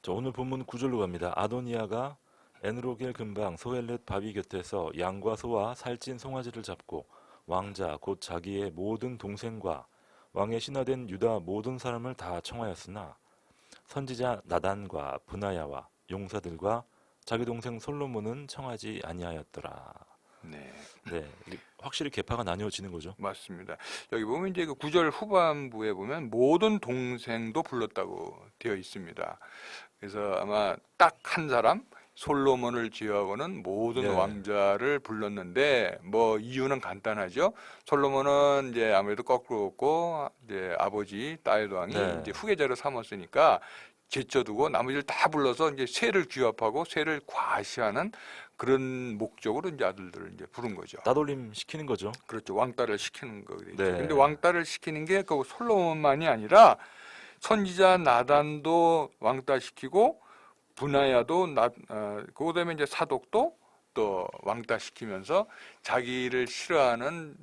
저 오늘 본문 9절로 갑니다. 아도니아가 엔로겔 근방 소엘렛 바위 곁에서 양과 소와 살찐 송아지를 잡고 왕자 곧 자기의 모든 동생과 왕의 신하된 유다 모든 사람을 다 청하였으나 선지자 나단과 분하야와 용사들과 자기 동생 솔로몬은 청하지 아니하였더라. 네, 네, 이게 확실히 계파가 나뉘어지는 거죠. 맞습니다. 여기 보면 이제 그 9절 후반부에 보면 모든 동생도 불렀다고 되어 있습니다. 그래서 아마 딱 한 사람 솔로몬을 제외하고는 모든 네. 왕자를 불렀는데 뭐 이유는 간단하죠. 솔로몬은 이제 아무래도 거꾸로고 이제 아버지 다윗 왕이 네. 이제 후계자로 삼았으니까 제쳐두고 나머지를 다 불러서 이제 세를 규합하고 세를 과시하는 그런 목적으로 이제 아들들을 이제 부른 거죠. 따돌림 시키는 거죠. 그렇죠. 왕따를 시키는 거거든요. 네. 근데 왕따를 시키는 게 그 솔로몬만이 아니라 선지자 나단도 왕따 시키고 분하야도 그다음에 이제 사독도 또 왕따 시키면서 자기를 싫어하는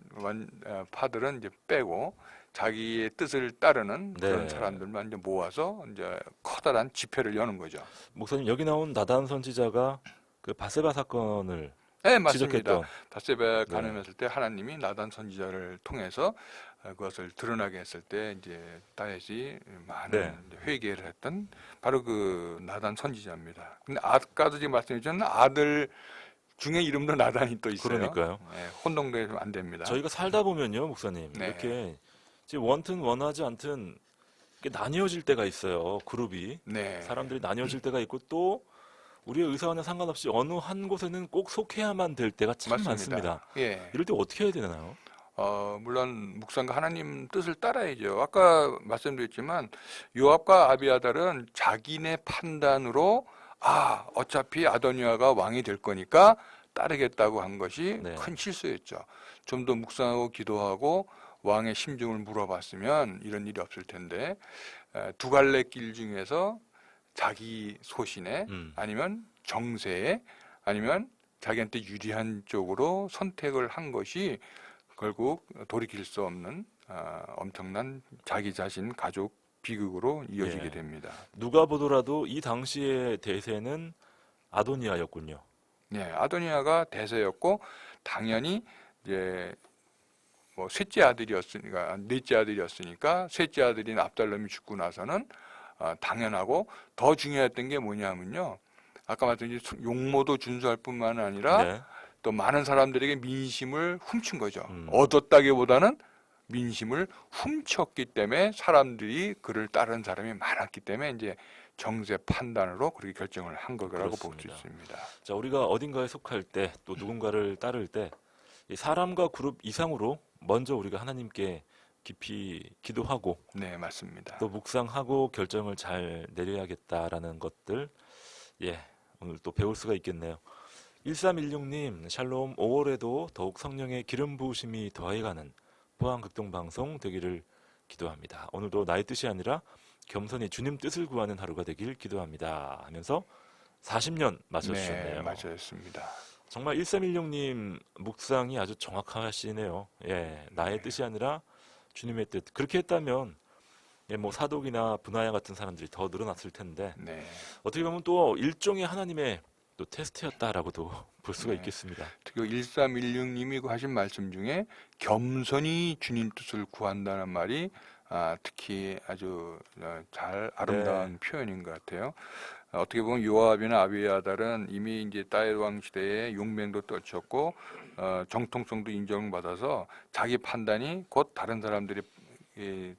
파들은 이제 빼고 자기의 뜻을 따르는 그런 네. 사람들만 이제 모아서 이제 커다란 집회를 여는 거죠. 목사님 여기 나온 나단 선지자가 그 바세바 사건을 네, 맞습니다. 지적했던 바세바 가늠했을 때 하나님이 나단 선지자를 통해서 그것을 드러나게 했을 때 이제 다윗이 많은 네. 이제 회개를 했던 바로 그 나단 선지자입니다. 근데 아까도 지금 말씀드렸지만 아들 중에 이름도 나단이 또 있어요. 그러니까요. 네, 혼동되면 안 됩니다. 저희가 살다 보면요, 목사님 네. 이렇게 지금 원튼 원하지 않든 이게 나뉘어질 때가 있어요. 그룹이 네. 사람들이 나뉘어질 때가 있고 또 우리의 의사와는 상관없이 어느 한 곳에는 꼭 속해야만 될 때가 참 많습니다. 예. 이럴 때 어떻게 해야 되나요? 물론 묵상과 하나님 뜻을 따라야죠. 아까 말씀드렸지만 요압과 아비아달은 자기네 판단으로 어차피 아도니아가 왕이 될 거니까 따르겠다고 한 것이 네. 큰 실수였죠. 좀 더 묵상하고 기도하고 왕의 심정을 물어봤으면 이런 일이 없을 텐데 두 갈래 길 중에서 자기 소신에 아니면 정세에 아니면 자기한테 유리한 쪽으로 선택을 한 것이 결국 돌이킬 수 없는 엄청난 자기 자신 가족 비극으로 이어지게 예. 됩니다. 누가 보더라도 이 당시의 대세는 아도니아였군요. 네, 아도니아가 대세였고 당연히 이제 뭐 셋째 아들이었으니까 넷째 아들이었으니까 셋째 아들인 압살롬이 죽고 나서는 당연하고 더 중요했던 게 뭐냐면요. 아까 말씀드린 용모도 준수할 뿐만 아니라 네. 또 많은 사람들에게 민심을 훔친 거죠. 음. 얻었다기보다는 민심을 훔쳤기 때문에 사람들이 그를 따른 사람이 많았기 때문에 이제 정세 판단으로 그렇게 결정을 한 거라고 볼 수 그렇습니다. 있습니다. 자, 우리가 어딘가에 속할 때 또 누군가를 따를 때 이 사람과 그룹 이상으로 먼저 우리가 하나님께 깊이 기도하고 네, 맞습니다. 또 묵상하고 결정을 잘 내려야겠다라는 것들 오늘 또 배울 수가 있겠네요. 1316님 샬롬 5월에도 더욱 성령의 기름 부으심이 더해가는 포항극동방송 되기를 기도합니다. 오늘도 나의 뜻이 아니라 겸손히 주님 뜻을 구하는 하루가 되길 기도합니다 하면서 40년 맞춰주셨네요. 네, 맞았습니다. 정말 1316님 묵상이 아주 정확하시네요. 나의 뜻이 아니라 주님의 뜻. 그렇게 했다면 뭐 사독이나 분하야 같은 사람들이 더 늘어났을 텐데 네. 어떻게 보면 또 일종의 하나님의 또 테스트였다라고도 볼 수가 네. 있겠습니다. 특히 1316님이 하신 말씀 중에 겸손히 주님 뜻을 구한다는 말이 특히 아주 잘 아름다운 표현인 것 같아요. 어떻게 보면 요압이나 아비아달은 이미 이제 다윗 왕 시대에 용맹도 떨쳤고 정통성도 인정받아서 자기 판단이 곧 다른 사람들이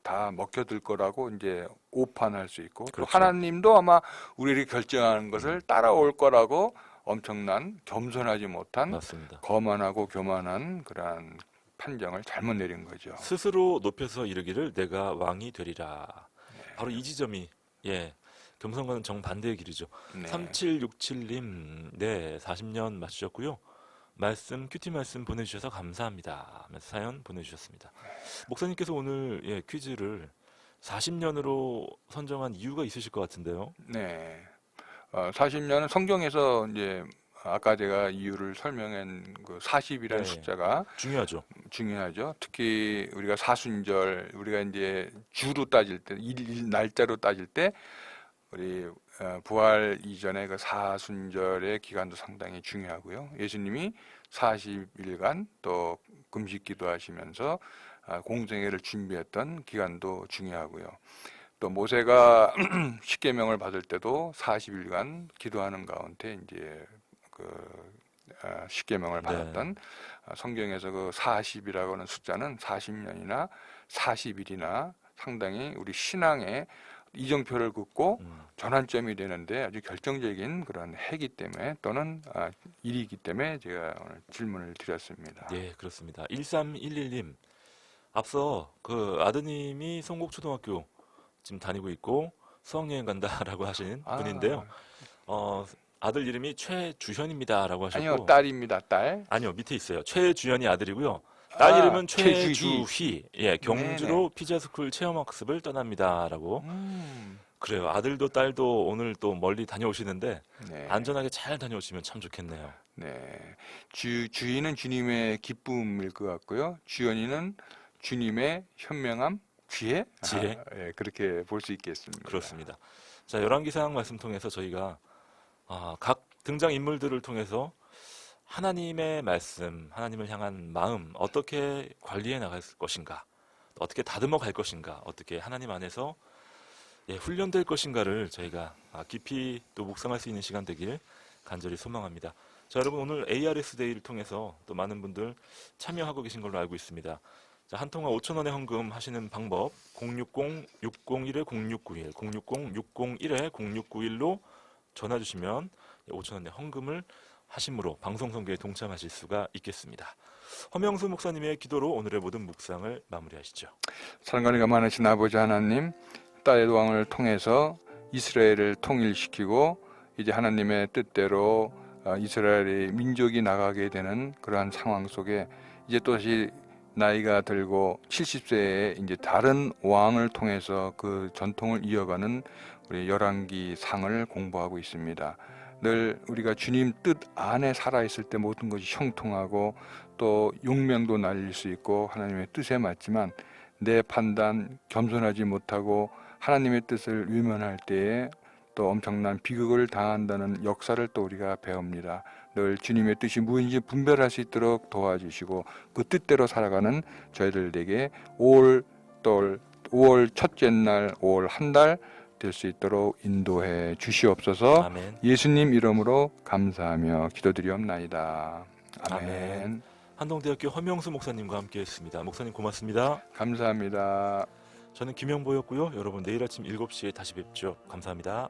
다 먹혀들 거라고 이제 오판할 수 있고 또 그렇죠. 하나님도 아마 우리를 결정하는 것을 따라올 거라고 엄청난 겸손하지 못한 맞습니다. 거만하고 교만한 그러한 판정을 잘못 내린 거죠. 스스로 높여서 이르기를 내가 왕이 되리라. 바로 이 지점이 겸손과는 정반대의 길이죠. 네. 3767님 40년 맞추셨고요. 큐티 말씀 보내주셔서 감사합니다 하면서 사연 보내주셨습니다. 목사님께서 오늘 퀴즈를 40년으로 선정한 이유가 있으실 것 같은데요. 네. 40년은 성경에서 이제 아까 제가 이유를 설명한 그 40이라는 네. 숫자가 중요하죠. 중요하죠. 특히 우리가 사순절, 우리가 이제 주로 따질 때, 날짜로 따질 때 우리 부활 이전에 그 사순절의 기간도 상당히 중요하고요. 예수님이 40일간 또 금식 기도하시면서 공생애를 준비했던 기간도 중요하고요. 또 모세가 십계명을 받을 때도 40일간 기도하는 가운데 이제 그 십계명을 받았던 성경에서 그 40이라고 하는 숫자는 40년이나 40일이나 상당히 우리 신앙의 이정표를 긋고 전환점이 되는데 아주 결정적인 그런 해기 때문에 또는 일이기 때문에 제가 오늘 질문을 드렸습니다. 네, 그렇습니다. 1311님 앞서 그 아드님이 성곡초등학교 지금 다니고 있고 수학여행 간다라고 하신 분인데요. 아들 이름이 최주현입니다라고 하셨고 아니요, 딸입니다. 딸. 아니요, 밑에 있어요. 최주현이 아들이고요. 딸 이름은 최주희. 최주희. 경주로 피자스쿨 체험학습을 떠납니다라고. 그래요. 아들도 딸도 오늘 또 멀리 다녀오시는데 네. 안전하게 잘 다녀오시면 참 좋겠네요. 네. 주인은 주님의 기쁨일 것 같고요. 주연이는 주님의 현명함, 지혜? 그렇게 볼 수 있겠습니다. 그렇습니다. 자, 열왕기상 말씀 통해서 저희가 각 등장 인물들을 통해서 하나님의 말씀, 하나님을 향한 마음 어떻게 관리해 나갈 것인가, 어떻게 다듬어 갈 것인가, 어떻게 하나님 안에서 훈련될 것인가를 저희가 깊이 또 묵상할 수 있는 시간 되길 간절히 소망합니다. 자, 여러분 오늘 ARS 데이를 통해서 또 많은 분들 참여하고 계신 걸로 알고 있습니다. 자, 한 통화 5,000원의 헌금 하시는 방법 060-601-0691 060-601-0691로 전화 주시면 5,000원의 헌금을 하심으로 방송 선교에 동참하실 수가 있겠습니다. 허명수 목사님의 기도로 오늘의 모든 묵상을 마무리하시죠. 사랑관리가 많으신 아버지 하나님, 딸의 왕을 통해서 이스라엘을 통일시키고 이제 하나님의 뜻대로 이스라엘의 민족이 나가게 되는 그러한 상황 속에 이제 또다시 나이가 들고 70세에 이제 다른 왕을 통해서 그 전통을 이어가는 우리 열왕기 상을 공부하고 있습니다. 늘 우리가 주님 뜻 안에 살아있을 때 모든 것이 형통하고 또 용명도 날릴 수 있고 하나님의 뜻에 맞지만 내 판단 겸손하지 못하고 하나님의 뜻을 외면할 때에 또 엄청난 비극을 당한다는 역사를 또 우리가 배웁니다. 늘 주님의 뜻이 무엇인지 분별할 수 있도록 도와주시고 그 뜻대로 살아가는 저희들에게 5월 첫째 날 5월 한 달 될 수 있도록 인도해 주시옵소서. 아멘. 예수님 이름으로 감사하며 기도드리옵나이다. 아멘. 아멘. 한동대학교 허명수 목사님과 함께했습니다. 목사님 고맙습니다. 감사합니다. 저는 김영보였고요. 여러분 내일 아침 7시에 다시 뵙죠. 감사합니다.